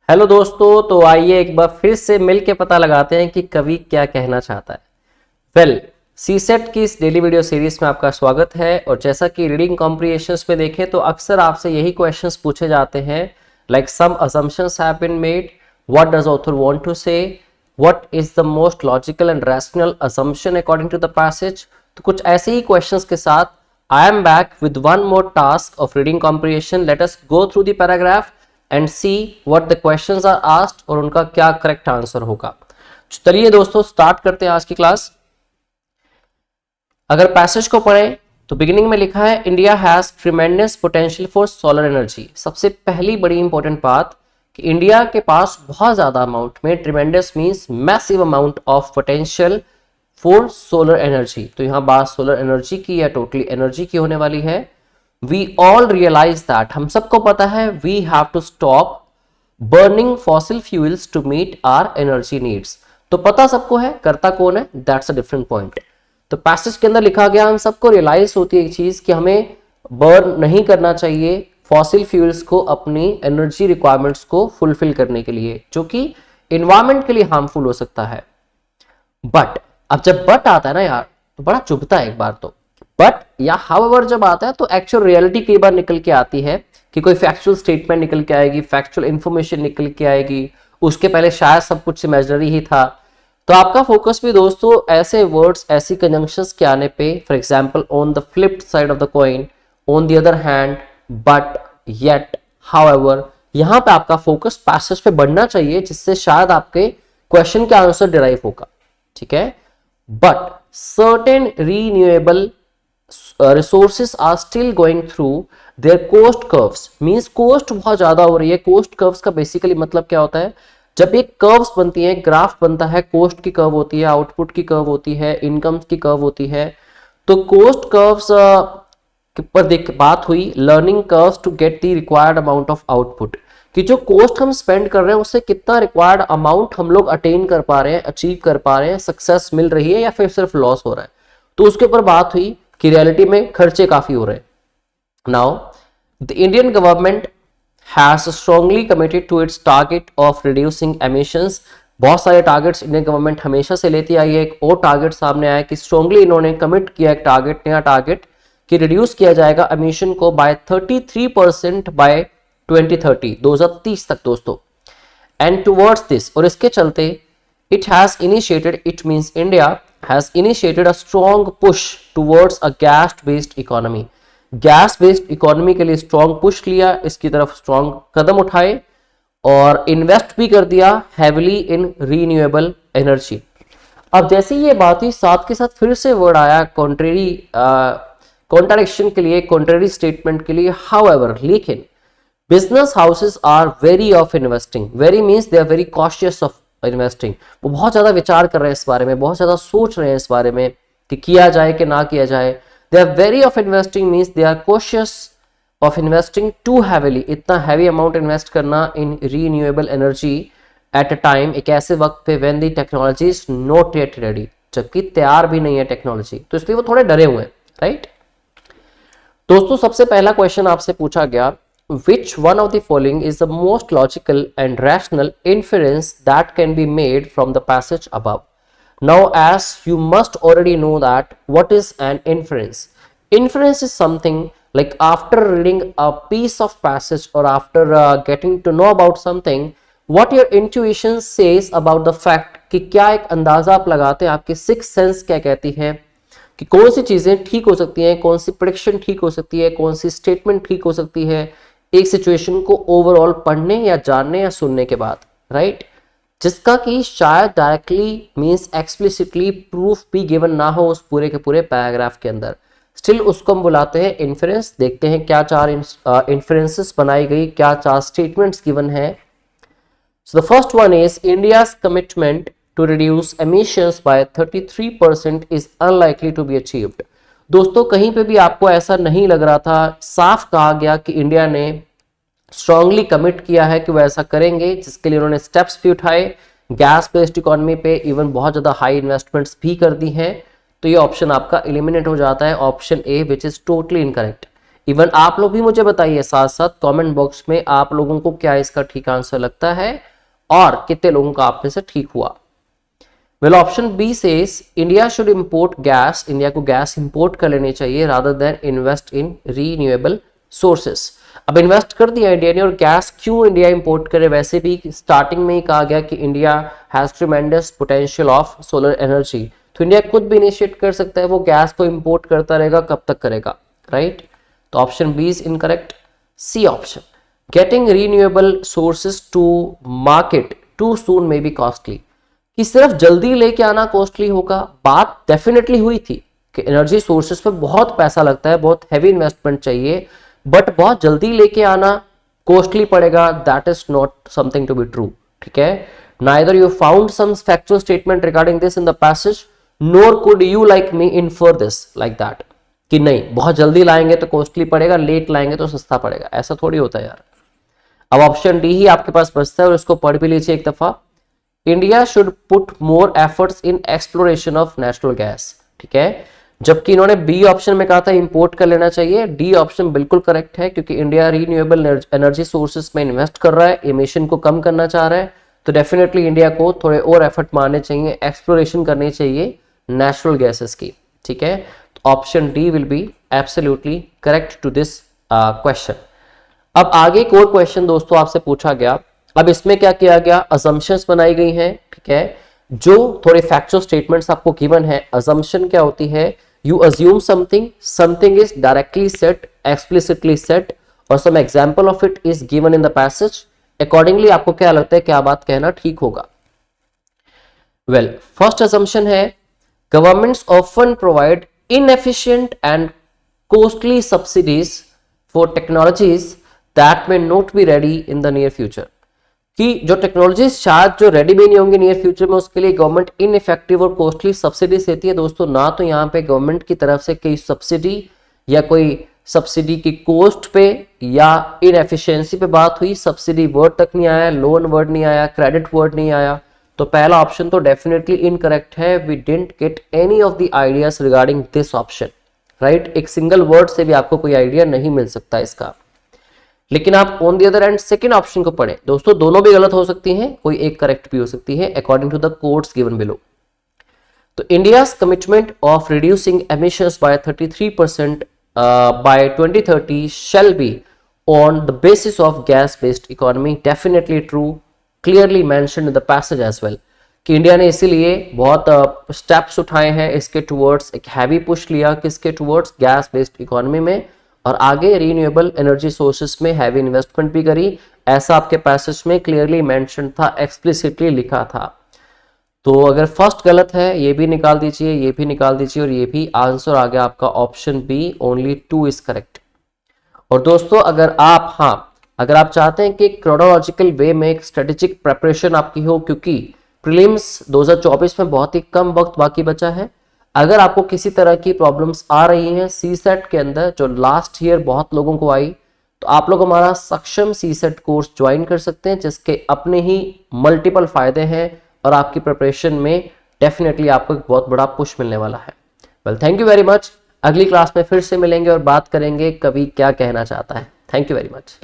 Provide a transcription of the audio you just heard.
Hello दोस्तों, तो आइए एक बार फिर से मिल के पता लगाते हैं कि कवि क्या कहना चाहता है। वेल, सीसेट की इस डेली वीडियो सीरीज में आपका स्वागत है। और जैसा कि रीडिंग कॉम्प्रिहेंशंस में देखें तो अक्सर आपसे यही क्वेश्चंस पूछे जाते हैं, like some assumptions have been made, what does author want to say, what is the most logical and rational assumption according to the passage. तो कुछ ऐसे ही क्वेश्चंस के साथ I am back with one more task of reading comprehension. Let us go through the paragraph and see what the questions are asked और उनका क्या correct answer होगा। चलिए दोस्तों, स्टार्ट करते हैं आज की क्लास। अगर पैसेज को पढ़ें तो बिगिनिंग में लिखा है India has tremendous potential for solar energy. सबसे पहली बड़ी इंपॉर्टेंट बात कि इंडिया के पास बहुत ज्यादा अमाउंट में, tremendous means massive amount of potential for solar energy. तो यहां बात सोलर एनर्जी की या टोटली एनर्जी की होने वाली है। वी ऑल रियलाइज दैट, हम सबको पता है, we have to stop burning fossil fuels to meet our energy needs. तो पता सबको है, करता कौन है, दैट्स अ डिफरेंट पॉइंट। तो पैसेज के अंदर लिखा गया हम सबको रियलाइज होती है एक चीज कि हमें बर्न नहीं करना चाहिए फॉसिल फ्यूल्स को अपनी एनर्जी रिक्वायरमेंट्स को फुलफिल करने के लिए, जो कि इन्वायरमेंट के लिए हार्मफुल हो सकता है। बट अब जब बट आता है ना यार, तो बड़ा चुभता है एक बार तो। बट या हाउएवर जब आता है तो एक्चुअल रियलिटी कई बार निकल के आती है कि कोई फैक्चुअल स्टेटमेंट निकल के आएगी, फैक्चुअल इंफॉर्मेशन निकल के आएगी। उसके पहले शायद सब कुछ इमेजिनरी ही था। तो आपका फोकस भी दोस्तों ऐसे वर्ड्स, ऐसी कंजंक्शंस के आने पे, for example on the flipped side of the coin, on the other hand, but, yet, however, यहां पे आपका फोकस पैसेज पे बढ़ना चाहिए, जिससे शायद आपके क्वेश्चन का आंसर डिराइव होगा। ठीक है। But certain renewable resources are still going through their cost curves. Means cost बहुत ज्यादा हो रही है। कोस्ट कर्व्स का बेसिकली मतलब क्या होता है, जब एक कर्व्स बनती है, ग्राफ बनता है, कोस्ट की कर्व होती है, आउटपुट की कर्व होती है, इनकम की कर्व होती है। तो कोस्ट कर्व्स पर देख बात हुई learning curves to get the required amount of output, कि जो कोस्ट हम स्पेंड कर रहे हैं उससे कितना रिक्वायर्ड अमाउंट हम लोग अटेन कर पा रहे हैं, अचीव कर पा रहे हैं, सक्सेस मिल रही है या फिर सिर्फ लॉस हो रहा है। तो उसके ऊपर बात हुई कि रियलिटी में खर्चे काफी हो रहे हैं। Now the Indian government has strongly committed to its target of reducing emissions। बहुत सारे टारगेट्स इंडियन गवर्नमेंट हमेशा से लेती आई है। एक और टारगेट सामने आया कि स्ट्रांगली इन्होंने कमिट किया एक टारगेट, नया टारगेट, कि रिड्यूस किया जाएगा एमिशन को बाय 33% बाय 2030, 2030 तक दोस्तों। एंड टुवर्ड्स दिस, और इसके चलते it has initiated, it means India has initiated a strong push towards a gas based economy. Gas based economy के लिए स्ट्रॉन्ग पुश लिया, इसकी तरफ स्ट्रॉन्ग कदम उठाए और इन्वेस्ट भी कर दिया हैविली इन रीन्यूएबल एनर्जी। अब जैसे ये बात हुई, साथ के साथ फिर से वर्ड आया कॉन्ट्रेरी, कॉन्ट्राडिक्शन के लिए, कॉन्ट्रेरी स्टेटमेंट के लिए। हाउएवर, लेकिन business houses are wary of investing. Wary means they are very cautious of investing. वो बहुत ज्यादा विचार कर रहे हैं इस बारे में, बहुत ज्यादा सोच रहे हैं इस बारे में कि किया जाए कि ना किया जाए। They are very of investing means they are cautious of investing too heavily। इतना heavy amount invest करना in renewable energy at a time, एक ऐसे वक्त पे when the technology is not yet ready, जबकि तैयार भी नहीं है टेक्नोलॉजी, तो इसलिए वो थोड़े डरे हुए हैं, राइट। दोस्तों सबसे पहला क्वेश्चन आपसे पूछा गया, which one of the following is the most logical and rational inference that can be made from the passage above। Now, as you must already know that what is an inference. Inference is something like after reading a piece of passage or after getting to know about something, what your intuition says about the fact कि क्या एक अंदाजा आप लगाते हैं, आपकी six sense क्या कहती है कि कौन सी चीजें ठीक हो सकती हैं, कौन सी प्रेडिक्शन ठीक हो सकती है, कौन सी स्टेटमेंट ठीक हो सकती है एक सिचुएशन को ओवरऑल पढ़ने या जानने या सुनने के बाद, राइट। जिसका कि शायद डायरेक्टली मींस एक्सप्लिसिटली प्रूफ भी गिवन ना हो उस पूरे के पूरे पैराग्राफ के अंदर, स्टिल उसको हम बुलाते हैं इन्फरेंस। देखते हैं क्या चार इन्फरेंसेस बनाई गई, क्या चार स्टेटमेंट्स गिवन है। So the first one is India's commitment to reduce emissions by 33% is unlikely to be achieved. दोस्तों कहीं पे भी आपको ऐसा नहीं लग रहा था, साफ कहा गया कि इंडिया ने स्ट्रांगली कमिट किया है कि वो ऐसा करेंगे, जिसके लिए उन्होंने स्टेप्स भी उठाए, गैस बेस्ड इकोनॉमी पे इवन बहुत ज्यादा हाई इन्वेस्टमेंट्स भी कर दी हैं। तो ये ऑप्शन आपका एलिमिनेट हो जाता है, option A which is totally incorrect. Even आप लोग भी मुझे बताइए साथ साथ कमेंट बॉक्स में आप लोगों को क्या इसका ठीक आंसर लगता है और कितने लोगों का आप में से ठीक हुआ। Well option B says India should import gas, India को गैस इंपोर्ट कर लेनी चाहिए rather than invest in renewable sources. अब इन्वेस्ट कर दिया इंडिया ने, और गैस क्यों इंडिया इंपोर्ट करे, वैसे भी स्टार्टिंग में ही कहा गया कि India has tremendous potential of solar energy, तो इंडिया खुद भी इनिशिएट कर सकता है, वो गैस को इंपोर्ट करता रहेगा, कब तक करेगा, राइट। तो option B is incorrect. C option getting renewable sources to market too soon may be costly, कि सिर्फ जल्दी लेके आना कॉस्टली होगा, बात डेफिनेटली हुई थी कि एनर्जी सोर्सेस पे बहुत पैसा लगता है, बहुत हैवी इन्वेस्टमेंट चाहिए, बट बहुत जल्दी लेके आना कॉस्टली पड़ेगा, that is not something to be true, ठीक है। Neither you found some factual statement regarding this in the passage nor could you like me infer this like that, कि नहीं बहुत जल्दी लाएंगे तो कॉस्टली पड़ेगा, लेट लाएंगे तो सस्ता पड़ेगा, ऐसा थोड़ी होता है यार। अब ऑप्शन डी ही आपके पास बचता है और इसको पढ़ भी लीजिए एक दफा। India should put more efforts in exploration of natural gas, ठीक है। जबकि इन्होंने बी ऑप्शन में कहा था इंपोर्ट कर लेना चाहिए, डी ऑप्शन बिल्कुल करेक्ट है, क्योंकि इंडिया रीन्यूएबल एनर्जी सोर्सेस में इन्वेस्ट कर रहा है, एमिशन को कम करना चाह रहा है, तो डेफिनेटली इंडिया को थोड़े और एफर्ट मारने चाहिए, एक्सप्लोरेशन करनी चाहिए नेचुरल गैसेस की, ठीक है। तो option D will be absolutely correct to this question. अब आगे एक और क्वेश्चन दोस्तों आपसे पूछा गया, अब इसमें क्या किया गया, असम्पशंस बनाई गई हैं, ठीक है, जो थोड़े फैक्चुअल स्टेटमेंट्स आपको गिवन है। असम्पशन क्या होती है, you assume something, something is directly set, explicitly set, और some example of it is given in the passage, accordingly आपको क्या लगता है क्या बात कहना ठीक होगा। वेल फर्स्ट असम्पशन है governments often provide inefficient and costly subsidies for technologies that may not be ready in the near future, कि जो टेक्नोलॉजी शायद जो रेडी भी नहीं होंगे नियर फ्यूचर में, उसके लिए गवर्नमेंट इनइफेक्टिव और कॉस्टली सब्सिडीज देती है। दोस्तों ना तो यहाँ पे गवर्नमेंट की तरफ से कोई सब्सिडी या कोई सब्सिडी की कॉस्ट पे या इनएफिशिएंसी पे बात हुई, सब्सिडी वर्ड तक नहीं आया, लोन वर्ड नहीं आया, क्रेडिट वर्ड नहीं आया, तो पहला ऑप्शन तो डेफिनेटली इनकरेक्ट है। We didn't get any of the ideas regarding this option, right. एक सिंगल वर्ड से भी आपको कोई आइडिया नहीं मिल सकता इसका। लेकिन आप on the other and second option को पढ़ें दोस्तों, दोनों भी गलत हो सकती हैं, कोई एक करेक्ट भी हो सकती है according to the codes given below. तो India's commitment of reducing emissions by 33% by 2030 shall be on the basis of gas based economy, definitely true, clearly mentioned in the passage as well, कि India ने इसीलिए बहुत steps उठाए हैं इसके towards, एक heavy push लिया किसके टुवर्ड्स, गैस बेस्ड इकोनॉमी में, और आगे रीन्यूएबल एनर्जी सोर्सेस में हैवी इन्वेस्टमेंट भी करी, ऐसा आपके पैसेज में क्लियरली मेंशन था, एक्सप्लिसिटली लिखा था। तो अगर फर्स्ट गलत है ये भी निकाल दीजिए, ये भी निकाल दीजिए, और ये भी आंसर आ गया आपका option B, only 2 is correct. और दोस्तों अगर आप चाहते हैं कि क्रोनोलॉजिकल वे में एक स्ट्रेटेजिक प्रेपरेशन आपकी हो, क्योंकि प्रीलिम्स 2024 में बहुत ही कम वक्त बाकी बचा है, अगर आपको किसी तरह की प्रॉब्लम्स आ रही हैं सी सेट के अंदर, जो लास्ट ईयर बहुत लोगों को आई, तो आप लोग हमारा सक्षम सी सेट कोर्स ज्वाइन कर सकते हैं, जिसके अपने ही मल्टीपल फायदे हैं और आपकी प्रिपरेशन में डेफिनेटली आपको एक बहुत बड़ा पुश मिलने वाला है। Well thank you very much, अगली क्लास में फिर से मिलेंगे और बात करेंगे कवि क्या कहना चाहता है। Thank you very much.